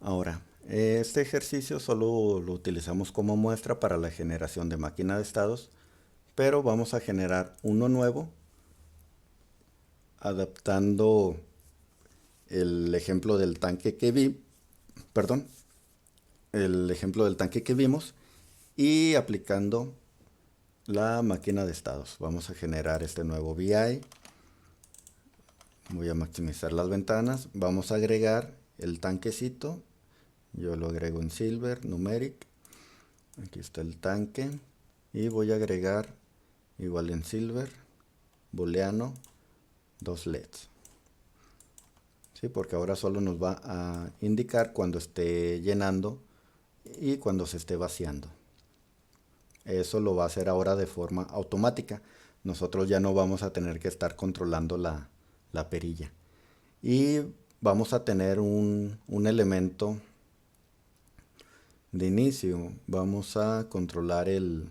Ahora, este ejercicio solo lo utilizamos como muestra para la generación de máquina de estados, pero vamos a generar uno nuevo adaptando el ejemplo del tanque que perdón, el ejemplo del tanque que vimos y aplicando la máquina de estados. Vamos a generar este nuevo VI. Voy a maximizar las ventanas. Vamos a agregar el tanquecito. Yo lo agrego en Silver, Numeric. Aquí está el tanque. Y voy a agregar igual en Silver, Booleano, dos LEDs. ¿Sí? Porque ahora solo nos va a indicar cuando esté llenando y cuando se esté vaciando. Eso lo va a hacer ahora de forma automática. Nosotros ya no vamos a tener que estar controlando la perilla. Y vamos a tener un elemento de inicio. Vamos a controlar el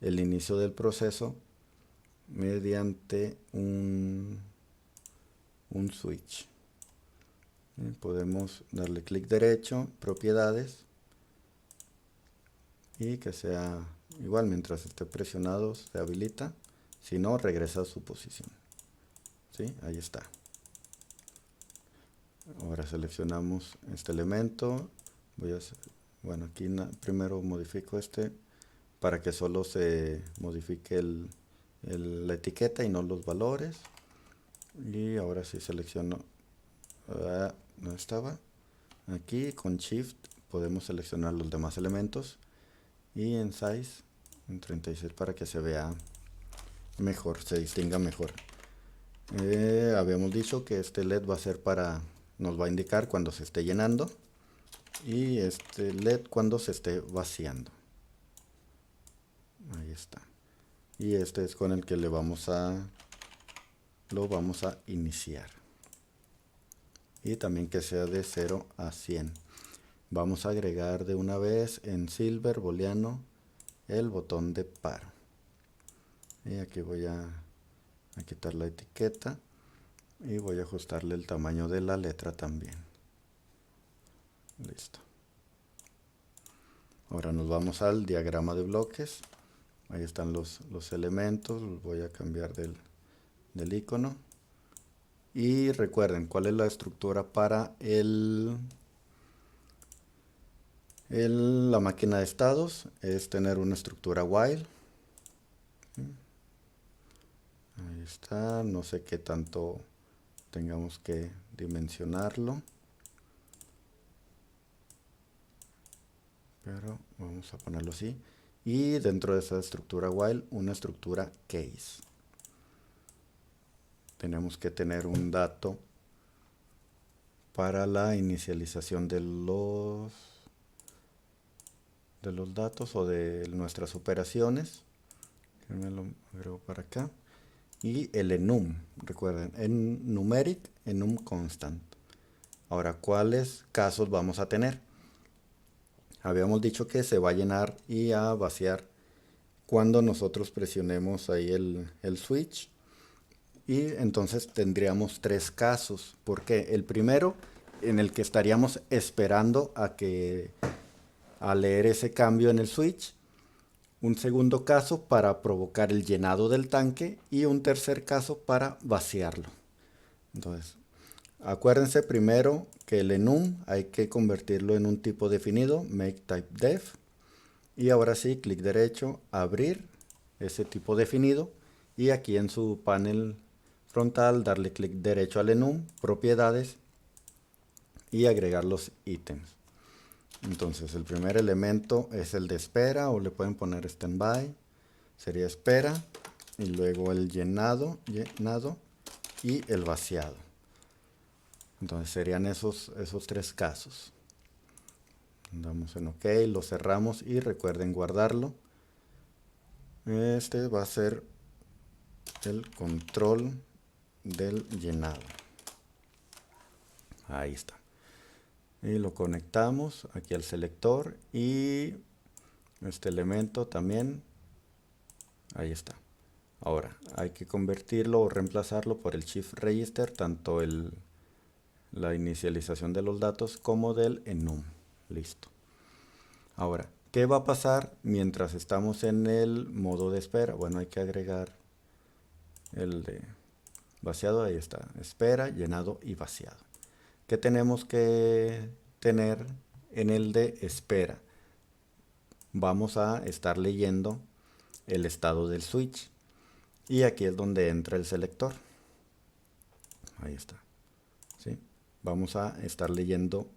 inicio del proceso mediante un switch. Podemos darle clic derecho, propiedades, y que sea igual mientras esté presionado se habilita, si no regresa a su posición. ¿Sí? Ahí está. Ahora seleccionamos este elemento. Bueno, aquí primero modifico este para que solo se modifique la etiqueta y no los valores. Y ahora sí selecciono, no estaba, aquí con Shift podemos seleccionar los demás elementos y en Size en 36 para que se vea mejor, se distinga mejor. Habíamos dicho que este LED va a ser nos va a indicar cuando se esté llenando y este LED cuando se esté vaciando. Ahí está. Y este es con el que lo vamos a iniciar. Y también que sea de 0 a 100. Vamos a agregar de una vez en Silver Booleano el botón de paro. Y aquí voy a quitar la etiqueta y voy a ajustarle el tamaño de la letra también. Listo. Ahora nos vamos al diagrama de bloques. Ahí están los elementos. Los voy a cambiar del icono. Y recuerden cuál es la estructura para la máquina de estados. Es tener una estructura while. Ahí está. No sé qué tanto tengamos que dimensionarlo. Pero vamos a ponerlo así. Y dentro de esa estructura while, una estructura case. Tenemos que tener un dato para la inicialización de los datos o de nuestras operaciones. Me lo agrego para acá. Y el enum, recuerden, en numeric, enum constant. Ahora, ¿cuáles casos vamos a tener? Habíamos dicho que se va a llenar y a vaciar cuando nosotros presionemos ahí el switch. Y entonces tendríamos tres casos. Porque el primero, en el que estaríamos esperando a leer ese cambio en el switch. Un segundo caso para provocar el llenado del tanque. Y un tercer caso para vaciarlo. Entonces, acuérdense primero que el enum hay que convertirlo en un tipo definido, make type def. Y ahora sí, clic derecho, abrir ese tipo definido. Y aquí en su panel frontal, darle clic derecho al enum, propiedades y agregar los ítems. Entonces, el primer elemento es el de espera o le pueden poner standby. Sería espera y luego el llenado y el vaciado. Entonces serían esos tres casos. Damos en OK, lo cerramos y recuerden guardarlo. Este va a ser el control del llenado. Ahí está. Y lo conectamos aquí al selector y este elemento también. Ahí está. Ahora hay que convertirlo o reemplazarlo por el Shift Register, tanto el la inicialización de los datos como del enum. Listo. Ahora, ¿qué va a pasar mientras estamos en el modo de espera? Bueno, hay que agregar el de vaciado, ahí está, espera, llenado y vaciado. ¿Qué tenemos que tener en el de espera? Vamos a estar leyendo el estado del switch y aquí es donde entra el selector. Ahí está. ¿Sí? Vamos a estar leyendo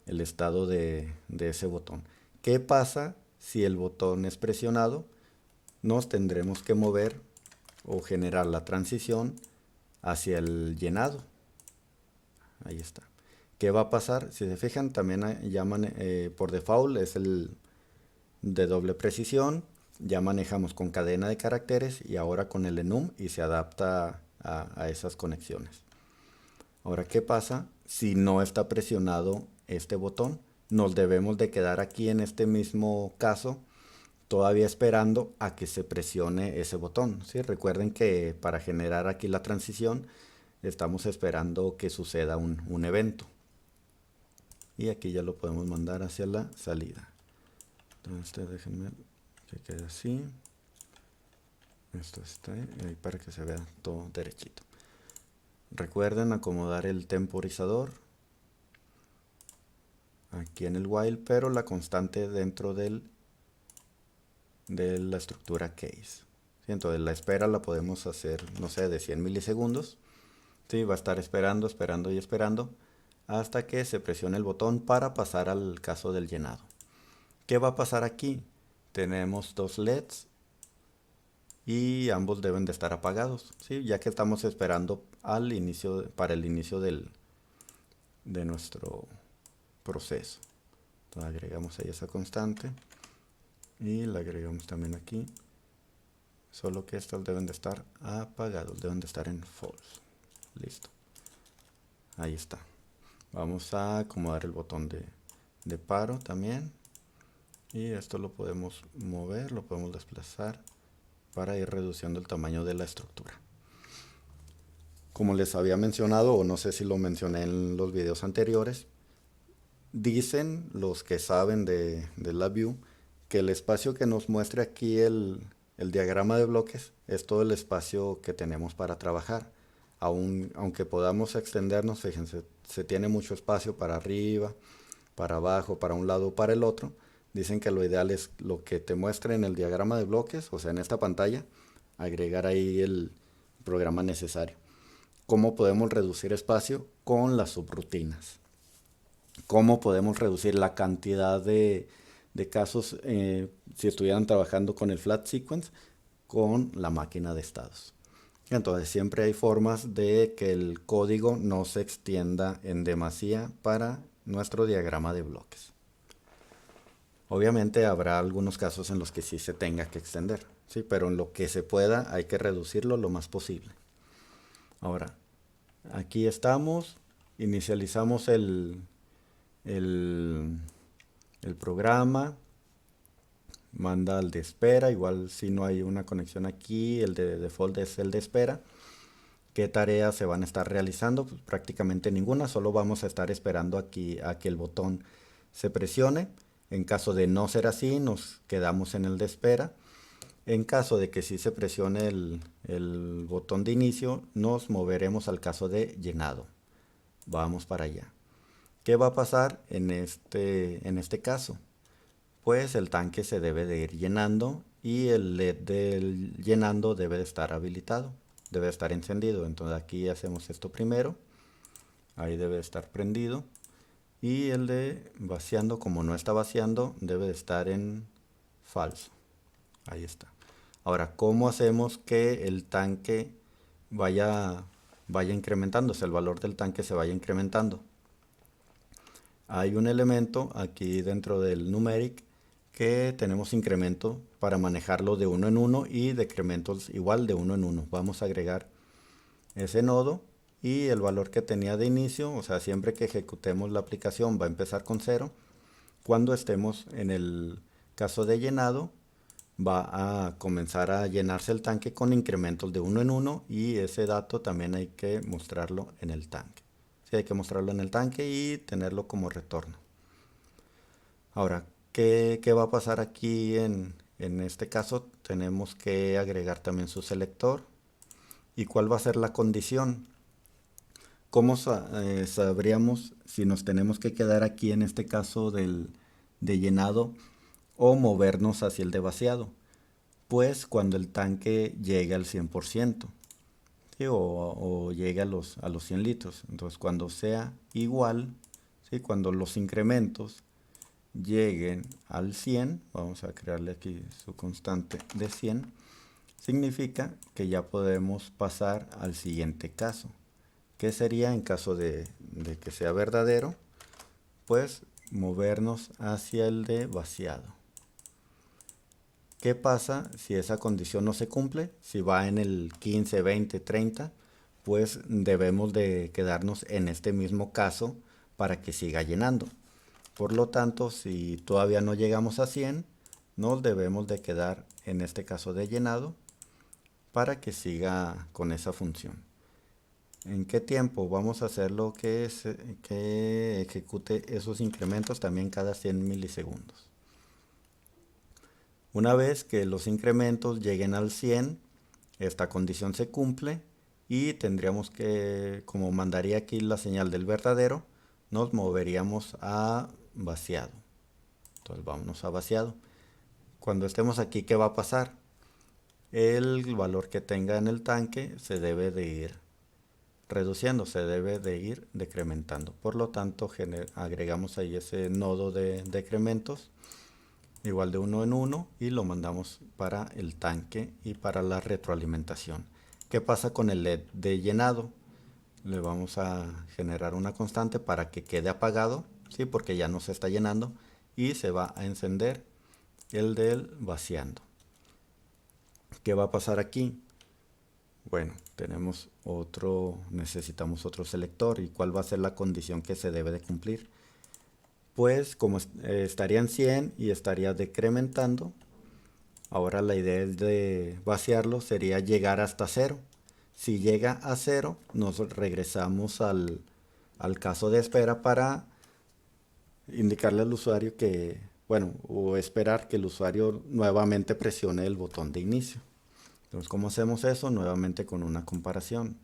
el estado de ese botón. ¿Qué pasa si el botón es presionado? Nos tendremos que mover o generar la transición hacia el llenado. Ahí está. ¿Qué va a pasar? Si se fijan, también llaman por default es el de doble precisión. Ya manejamos con cadena de caracteres y ahora con el enum y se adapta a esas conexiones. Ahora, ¿qué pasa si no está presionado este botón? Nos debemos de quedar aquí en este mismo caso todavía esperando a que se presione ese botón. ¿Sí? Recuerden que para generar aquí la transición estamos esperando que suceda un evento. Y aquí ya lo podemos mandar hacia la salida. Entonces déjenme que quede así. Esto está ahí para que se vea todo derechito. Recuerden acomodar el temporizador aquí en el while, pero la constante dentro de la estructura case. ¿Sí? Entonces la espera la podemos hacer, no sé, de 100 milisegundos. ¿Sí? Va a estar esperando, esperando y esperando hasta que se presione el botón para pasar al caso del llenado. ¿Qué va a pasar aquí? Tenemos dos LEDs y ambos deben de estar apagados, ¿sí? Ya que estamos esperando para el inicio de nuestro proceso. Entonces agregamos ahí esa constante y la agregamos también aquí, solo que estos deben de estar apagados, deben de estar en false. Listo, ahí está. Vamos a acomodar el botón de paro también y esto lo podemos mover, lo podemos desplazar para ir reduciendo el tamaño de la estructura. Como les había mencionado, o no sé si lo mencioné en los videos anteriores, dicen los que saben de LabVIEW que el espacio que nos muestre aquí el diagrama de bloques es todo el espacio que tenemos para trabajar. Aunque podamos extendernos, fíjense, se tiene mucho espacio para arriba, para abajo, para un lado o para el otro. Dicen que lo ideal es lo que te muestre en el diagrama de bloques, o sea, en esta pantalla, agregar ahí el programa necesario. ¿Cómo podemos reducir espacio? Con las subrutinas. ¿Cómo podemos reducir la cantidad de casos si estuvieran trabajando con el flat sequence? Con la máquina de estados. Entonces siempre hay formas de que el código no se extienda en demasía para nuestro diagrama de bloques. Obviamente habrá algunos casos en los que sí se tenga que extender, ¿sí? Pero en lo que se pueda hay que reducirlo lo más posible. Ahora, aquí estamos, inicializamos el programa, manda al de espera, igual si no hay una conexión aquí, el de default es el de espera. ¿Qué tareas se van a estar realizando? Pues prácticamente ninguna, solo vamos a estar esperando aquí a que el botón se presione. En caso de no ser así, nos quedamos en el de espera. En caso de que sí se presione el botón de inicio, nos moveremos al caso de llenado. Vamos para allá. ¿Qué va a pasar en este caso? Pues el tanque se debe de ir llenando y el LED del llenando debe de estar habilitado, debe de estar encendido. Entonces aquí hacemos esto primero, ahí debe de estar prendido. Y el de vaciando, como no está vaciando, debe de estar en falso. Ahí está. Ahora, ¿cómo hacemos que el tanque vaya incrementándose, el valor del tanque se vaya incrementando? Hay un elemento aquí dentro del numeric que tenemos incremento para manejarlo de uno en uno y decrementos igual de uno en uno. Vamos a agregar ese nodo y el valor que tenía de inicio, o sea, siempre que ejecutemos la aplicación va a empezar con 0. Cuando estemos en el caso de llenado, va a comenzar a llenarse el tanque con incrementos de uno en uno y ese dato también hay que mostrarlo en el tanque. Sí, hay que mostrarlo en el tanque y tenerlo como retorno. Ahora, ¿qué va a pasar aquí en este caso? Tenemos que agregar también su selector. ¿Y cuál va a ser la condición? ¿Cómo sabríamos si nos tenemos que quedar aquí en este caso de llenado o movernos hacia el de vaciado? Pues cuando el tanque llegue al 100%, ¿sí? O llegue a los 100 litros. Entonces cuando sea igual, ¿sí? Cuando los incrementos lleguen al 100, vamos a crearle aquí su constante de 100, significa que ya podemos pasar al siguiente caso. ¿Qué sería en caso de que sea verdadero? Pues movernos hacia el de vaciado. ¿Qué pasa si esa condición no se cumple? Si va en el 15, 20, 30, pues debemos de quedarnos en este mismo caso para que siga llenando. Por lo tanto, si todavía no llegamos a 100, nos debemos de quedar en este caso de llenado para que siga con esa función. ¿En qué tiempo? Vamos a hacerlo que ejecute esos incrementos también cada 100 milisegundos. Una vez que los incrementos lleguen al 100, esta condición se cumple y tendríamos que, como mandaría aquí la señal del verdadero, nos moveríamos a vaciado. Entonces vámonos a vaciado. Cuando estemos aquí, ¿qué va a pasar? El valor que tenga en el tanque se debe de ir reduciendo, se debe de ir decrementando. Por lo tanto, agregamos ahí ese nodo de decrementos, igual de uno en uno, y lo mandamos para el tanque y para la retroalimentación. ¿Qué pasa con el LED de llenado? Le vamos a generar una constante para que quede apagado, ¿sí? Porque ya no se está llenando, y se va a encender el del vaciando. ¿Qué va a pasar aquí? Bueno, necesitamos otro selector. ¿Y cuál va a ser la condición que se debe de cumplir? Pues como estaría en 100 y estaría decrementando, ahora la idea es de vaciarlo sería llegar hasta 0. Si llega a 0, nos regresamos al caso de espera para indicarle al usuario que, bueno, o esperar que el usuario nuevamente presione el botón de inicio. Entonces, ¿cómo hacemos eso? Nuevamente con una comparación.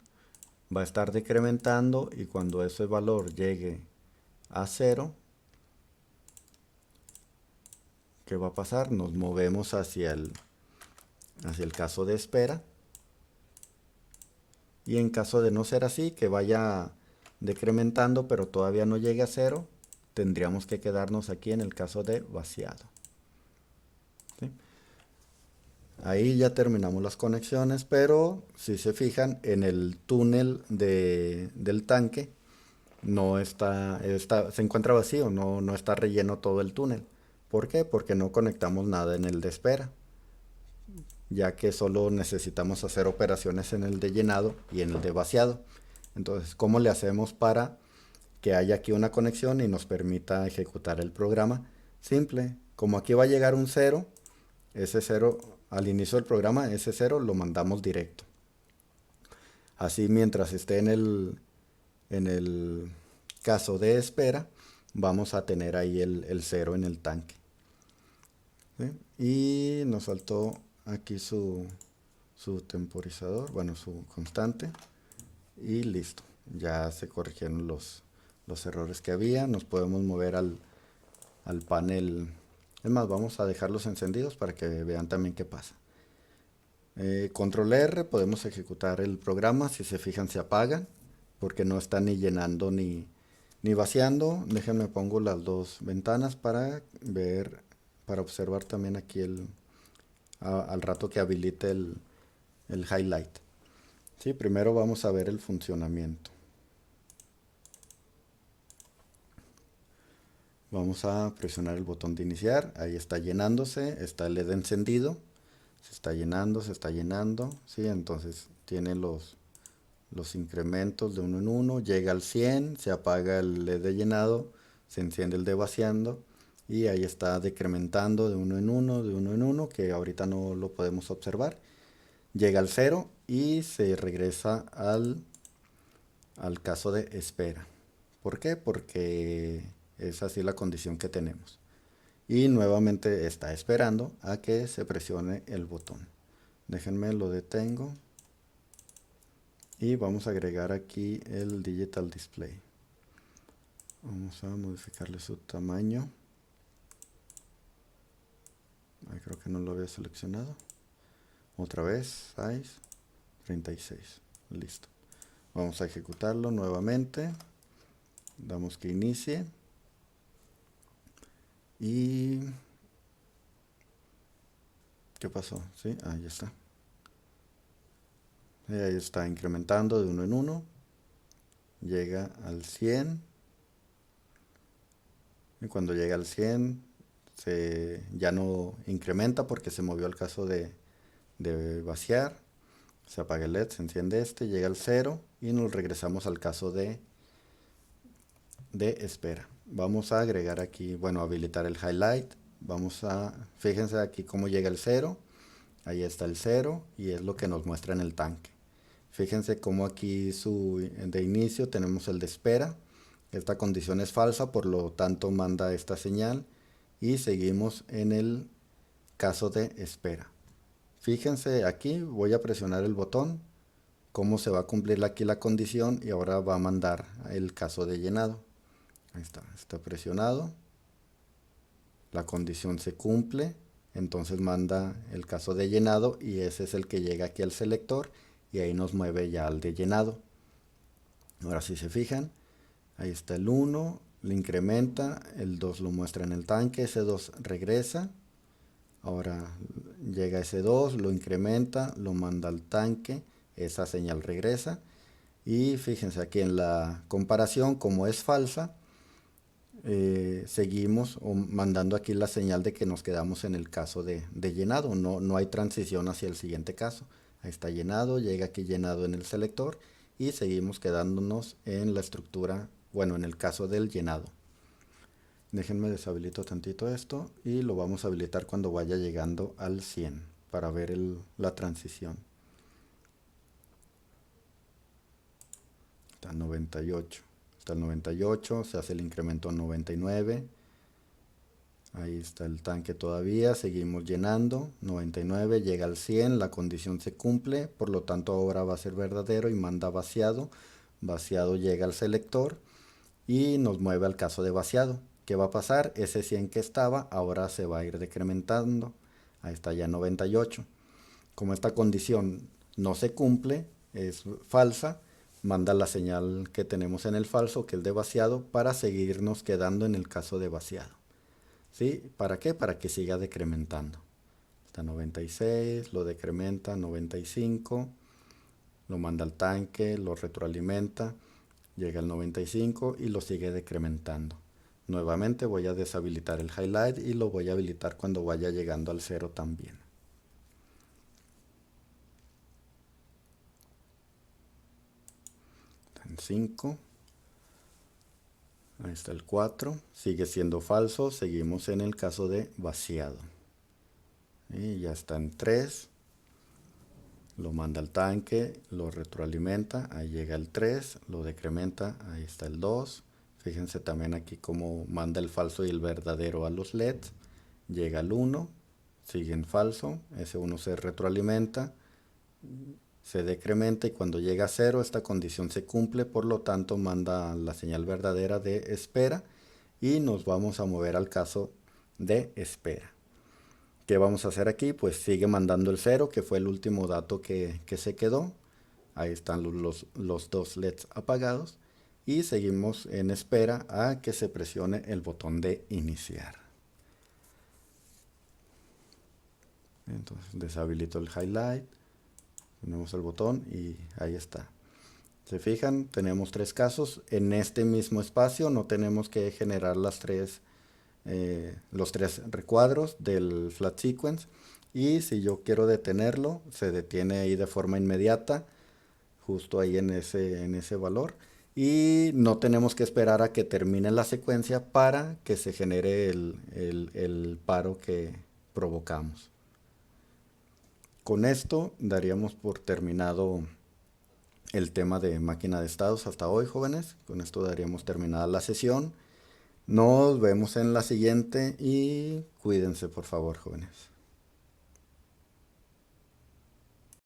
Va a estar decrementando y cuando ese valor llegue a 0, ¿qué va a pasar? Nos movemos hacia el caso de espera. Y en caso de no ser así, que vaya decrementando pero todavía no llegue a 0, tendríamos que quedarnos aquí en el caso de vaciado. ¿Sí? Ahí ya terminamos las conexiones, pero si se fijan en el túnel del tanque, no se encuentra vacío, no está relleno todo el túnel. ¿Por qué? Porque no conectamos nada en el de espera, ya que solo necesitamos hacer operaciones en el de llenado y en el de vaciado. Entonces, ¿cómo le hacemos para que haya aquí una conexión y nos permita ejecutar el programa? Simple, como aquí va a llegar un 0, ese 0 al inicio del programa, ese 0 lo mandamos directo. Así mientras esté en el caso de espera, vamos a tener ahí el 0 en el tanque. ¿Sí? Y nos faltó aquí su temporizador, bueno, su constante. Y listo, ya se corrigieron los errores que había. Nos podemos mover al panel. Es más, vamos a dejarlos encendidos para que vean también qué pasa. Control R, podemos ejecutar el programa. Si se fijan, se apaga porque no está ni llenando ni vaciando. Déjenme pongo las dos ventanas para ver, para observar también aquí al rato que habilite el highlight. Sí, primero vamos a ver el funcionamiento. Vamos a presionar el botón de iniciar. Ahí está llenándose, está el LED encendido. Se está llenando, se está llenando. ¿Sí? Entonces tiene los incrementos de uno en uno. Llega al 100, se apaga el LED de llenado, se enciende el de vaciando. Y ahí está decrementando de uno en uno, de uno en uno, que ahorita no lo podemos observar. Llega al 0 y se regresa al caso de espera. ¿Por qué? Porque es así la condición que tenemos. Y nuevamente está esperando a que se presione el botón. Déjenme lo detengo. Y vamos a agregar aquí el Digital Display. Vamos a modificarle su tamaño. Ay, creo que no lo había seleccionado. Otra vez, size 36. Listo. Vamos a ejecutarlo nuevamente. Damos que inicie. Y... ¿qué pasó? ¿Sí? Ahí está. Ahí está incrementando de uno en uno. Llega al 100. Y cuando llega al 100 ya no incrementa porque se movió el caso de vaciar. Se apaga el LED, se enciende este, llega al 0 y nos regresamos al caso de espera. Vamos a agregar aquí, bueno, habilitar el highlight. Fíjense aquí cómo llega el 0. Ahí está el 0 y es lo que nos muestra en el tanque. Fíjense cómo aquí de inicio tenemos el de espera. Esta condición es falsa, por lo tanto manda esta señal y seguimos en el caso de espera. Fíjense aquí, voy a presionar el botón, cómo se va a cumplir aquí la condición y ahora va a mandar el caso de llenado. Ahí está presionado, la condición se cumple, entonces manda el caso de llenado y ese es el que llega aquí al selector y ahí nos mueve ya al de llenado. Ahora si se fijan, ahí está el 1, le incrementa, el 2 lo muestra en el tanque, ese 2 regresa. Ahora llega ese 2, lo incrementa, lo manda al tanque, esa señal regresa. Y fíjense aquí en la comparación, como es falsa, seguimos mandando aquí la señal de que nos quedamos en el caso de llenado. No hay transición hacia el siguiente caso. Ahí está llenado, llega aquí llenado en el selector y seguimos quedándonos en la estructura, bueno, en el caso del llenado. Déjenme deshabilito tantito esto y lo vamos a habilitar cuando vaya llegando al 100 para ver la transición. Está 98. Está el 98, se hace el incremento a 99. Ahí está el tanque todavía, seguimos llenando. 99 llega al 100, la condición se cumple, por lo tanto ahora va a ser verdadero y manda vaciado. Vaciado llega al selector y nos mueve al caso de vaciado. ¿Qué va a pasar? Ese 100 que estaba ahora se va a ir decrementando. Ahí está ya 98. Como esta condición no se cumple, es falsa, manda la señal que tenemos en el falso, que es de vaciado, para seguirnos quedando en el caso de vaciado. ¿Sí? ¿Para qué? Para que siga decrementando. Está 96, lo decrementa 95, lo manda al tanque, lo retroalimenta, llega al 95 y lo sigue decrementando. Nuevamente voy a deshabilitar el highlight y lo voy a habilitar cuando vaya llegando al 0 también. En 5. Ahí está el 4. Sigue siendo falso. Seguimos en el caso de vaciado. Y ya está en 3. Lo manda al tanque, lo retroalimenta, ahí llega el 3, lo decrementa, ahí está el 2. Fíjense también aquí cómo manda el falso y el verdadero a los LEDs. Llega el 1, sigue en falso, ese 1 se retroalimenta, se decrementa y cuando llega a 0 esta condición se cumple, por lo tanto manda la señal verdadera de espera y nos vamos a mover al caso de espera. ¿Qué vamos a hacer aquí? Pues sigue mandando el 0, que fue el último dato que se quedó. Ahí están los dos LEDs apagados. Y seguimos en espera a que se presione el botón de iniciar. Entonces deshabilito el highlight. Ponemos el botón y ahí está. Se fijan, tenemos 3 casos. En este mismo espacio no tenemos que generar los 3 recuadros del flat sequence, y si yo quiero detenerlo se detiene ahí de forma inmediata justo ahí en ese valor y no tenemos que esperar a que termine la secuencia para que se genere el paro que provocamos. Con esto daríamos por terminado el tema de máquina de estados hasta hoy, jóvenes. Con esto daríamos terminada la sesión. Nos vemos en la siguiente y cuídense, por favor, jóvenes.